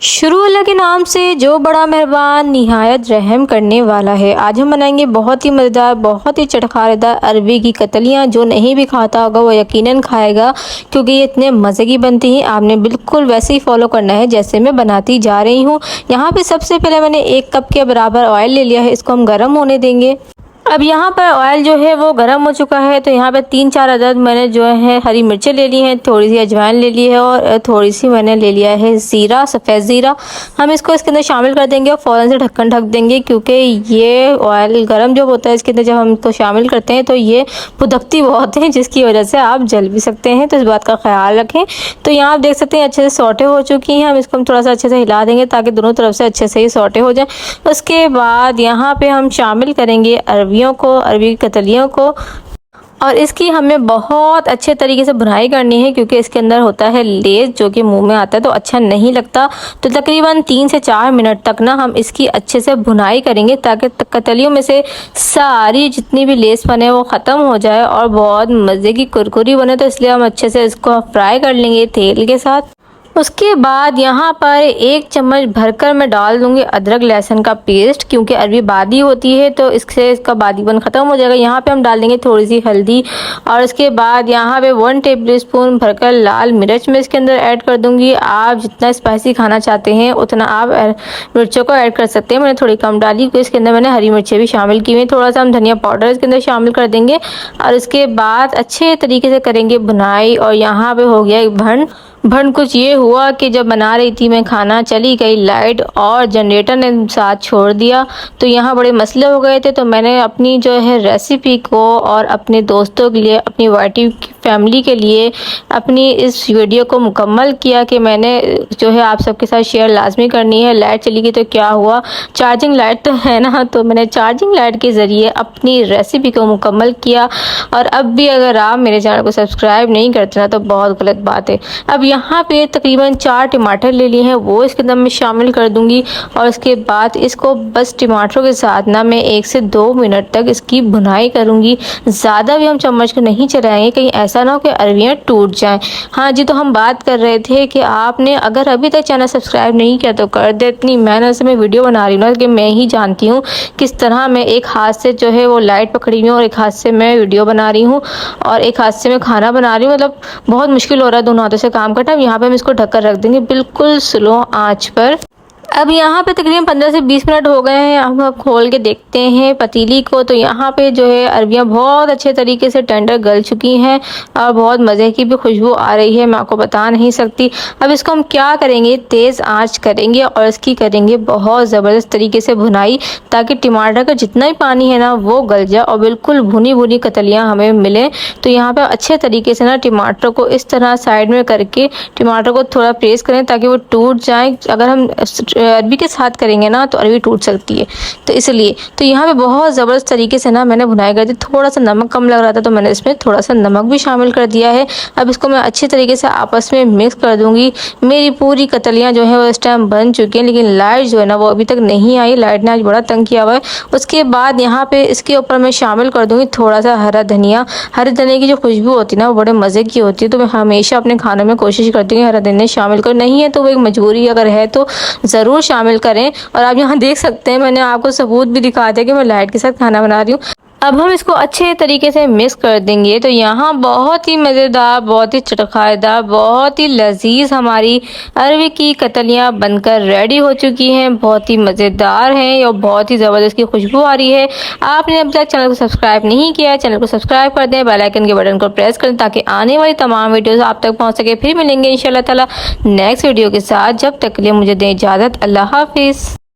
शुरू अल्लाह के नाम से जो बड़ा मेहरबान निहायत रहम करने वाला है। आज हम बनाएंगे बहुत ही मज़ेदार, बहुत ही चटखारेदार अरबी की कतलियाँ। जो नहीं भी खाता होगा वो यकीनन खाएगा, क्योंकि ये इतने मज़े की बनती हैं। आपने बिल्कुल वैसे ही फॉलो करना है जैसे मैं बनाती जा रही हूँ। यहाँ पे सबसे पहले मैंने 1 कप के बराबर ऑयल ले लिया है, इसको हम गर्म होने देंगे। अब यहाँ पर ऑयल जो है वो गर्म हो चुका है, तो यहाँ पे 3-4 अदद मैंने जो है हरी मिर्चें ले ली हैं, थोड़ी सी अजवाइन ले ली है और थोड़ी सी मैंने ले लिया है ज़ीरा, सफ़ेद ज़ीरा। हम इसको इसके अंदर शामिल कर देंगे और फ़ौरन से ढक्कन ढक देंगे, क्योंकि ये ऑयल गर्म जो होता है इसके अंदर जब हम इसको शामिल करते हैं तो ये फुदकती बहुत है, जिसकी वजह से आप जल भी सकते हैं, तो इस बात का ख्याल रखें। तो यहाँ आप देख सकते हैं अच्छे से सौटे हो चुकी हैं। हम इसको थोड़ा सा अच्छे से हिला देंगे ताकि दोनों तरफ से अच्छे से ही सौटे हो जाए। उसके बाद यहाँ पर हम शामिल करेंगे अरबी की कतलियों को, और इसकी हमें बहुत अच्छे तरीके से भुनाई करनी है, क्योंकि इसके अंदर होता है लेस जो कि मुंह में आता है तो अच्छा नहीं लगता। तो तकरीबन 3 से 4 मिनट तक ना हम इसकी अच्छे से भुनाई करेंगे, ताकि कतलियों में से सारी जितनी भी लेस बने वो ख़त्म हो जाए और बहुत मज़े की कुरकुरी बने। तो इसलिए हम अच्छे से इसको फ्राई कर लेंगे तेल के साथ। उसके बाद यहाँ पर 1 चम्मच भरकर मैं डाल दूँगी अदरक लहसुन का पेस्ट, क्योंकि अरबी बादी होती है तो इससे इसका बादीपन ख़त्म हो जाएगा। यहाँ पे हम डाल देंगे थोड़ी सी हल्दी, और उसके बाद यहाँ पे 1 टेबलस्पून भरकर लाल मिर्च मैं इसके अंदर ऐड कर दूँगी। आप जितना स्पाइसी खाना चाहते हैं उतना आप मिर्चों को ऐड कर सकते हैं। मैंने थोड़ी कम डाली क्योंकि इसके अंदर मैंने हरी मिर्चें भी शामिल की हुई। थोड़ा सा हम धनिया पाउडर इसके अंदर शामिल कर देंगे, और इसके बाद अच्छे तरीके से करेंगे बुनाई। और यहाँ पे हो गया एक भन कुछ ये हुआ कि जब बना रही थी मैं खाना, चली गई लाइट और जनरेटर ने साथ छोड़ दिया, तो यहाँ बड़े मसले हो गए थे। तो मैंने अपनी जो है रेसिपी को और अपने दोस्तों के लिए, अपनी वाइटी फैमिली के लिए अपनी इस वीडियो को मुकम्मल किया कि मैंने जो है आप सबके साथ शेयर लाजमी करनी है। लाइट चली गई तो क्या हुआ, चार्जिंग लाइट तो है ना, तो मैंने चार्जिंग लाइट के ज़रिए अपनी रेसिपी को मुकम्मल किया। और अब भी अगर आप मेरे चैनल को सब्सक्राइब नहीं करते ना तो बहुत गलत बात है। अब यहाँ पे तकरीबन 4 टमाटर ले लिए हैं, वो इसके अंदर मैं शामिल कर दूंगी। और उसके बाद इसको बस टमाटरों के साथ ना मैं 1 से 2 मिनट तक इसकी भुनाई करूंगी। ज़्यादा भी हम चम्मच को नहीं चलाएंगे, कहीं ऐसा ना हो कि अरबियाँ टूट जाएं। हाँ जी, तो हम बात कर रहे थे कि आपने अगर अभी तक चैनल सब्सक्राइब नहीं किया तो कर दे। इतनी मेहनत से मैं वीडियो बना रही हूँ ना कि मैं ही जानती हूँ किस तरह मैं एक हाथ से जो है वो लाइट पकड़ी हुई हूँ और एक हाथ से मैं वीडियो बना रही हूँ और एक हाथ से मैं खाना बना रही हूँ। मतलब बहुत मुश्किल हो रहा है दोनों हाथों से काम करना। यहाँ पे हम इसको ढककर रख देंगे बिल्कुल स्लो आंच पर। अब यहाँ पे तकरीबन 15 से 20 मिनट हो गए हैं। हम अब खोल के देखते हैं पतीली को, तो यहाँ पे जो है अरबियाँ बहुत अच्छे तरीके से टेंडर गल चुकी हैं और बहुत मज़े की भी खुशबू आ रही है, मैं आपको बता नहीं सकती। अब इसको हम क्या करेंगे, तेज़ आंच करेंगे और इसकी करेंगे बहुत ज़बरदस्त तरीके से भुनाई, ताकि टमाटर का जितना भी पानी है ना वो गल जाए और बिल्कुल भुनी भुनी कतलियाँ हमें मिलें। तो यहाँ पर अच्छे तरीके से ना टमाटर को इस तरह साइड में करके टमाटर को थोड़ा प्रेस करें ताकि वो टूट जाए। अगर हम अरबी के साथ करेंगे ना तो अरबी टूट सकती है, तो इसलिए तो यहाँ पे बहुत ज़बरदस्त तरीके से ना मैंने भुनाई कर दी। थोड़ा सा नमक कम लग रहा था तो मैंने इसमें थोड़ा सा नमक भी शामिल कर दिया है। अब इसको मैं अच्छे तरीके से आपस में मिक्स कर दूंगी। मेरी पूरी कतलियाँ जो है वो इस टाइम बन चुकी हैं, लेकिन लाइट जो है ना वो अभी तक नहीं आई। लाइट ने आज बड़ा तंग किया हुआ है। उसके बाद यहाँ पे इसके ऊपर मैं शामिल कर दूँगी थोड़ा सा हरा धनिया। हरे धनिया की जो खुशबू होती है ना वो बड़े मज़े की होती है, तो मैं हमेशा अपने खाने में कोशिश करती हूँ हरा धनिया शामिल कर। नहीं है तो वो एक मजबूरी, अगर है तो ज़रूर शामिल करें। और आप यहाँ देख सकते हैं मैंने आपको सबूत भी दिखा दिया कि मैं लाइट के साथ खाना बना रही हूँ। अब हम इसको अच्छे तरीके से मिक्स कर देंगे। तो यहाँ बहुत ही मज़ेदार, बहुत ही चटखारेदार, बहुत ही लजीज हमारी अरबी की कतलियाँ बनकर रेडी हो चुकी हैं। बहुत ही मज़ेदार हैं और बहुत ही ज़बरदस्त की खुशबू आ रही है। आपने अब तक चैनल को सब्सक्राइब नहीं किया है, चैनल को सब्सक्राइब कर दें, बेल आइकन के बटन को प्रेस करें ताकि आने वाली तमाम वीडियोज़ आप तक पहुँच सके। फिर मिलेंगे इंशाल्लाह ताला नेक्स्ट वीडियो के साथ। जब तक के लिए मुझे दें इजाज़त। अल्लाह हाफिज़।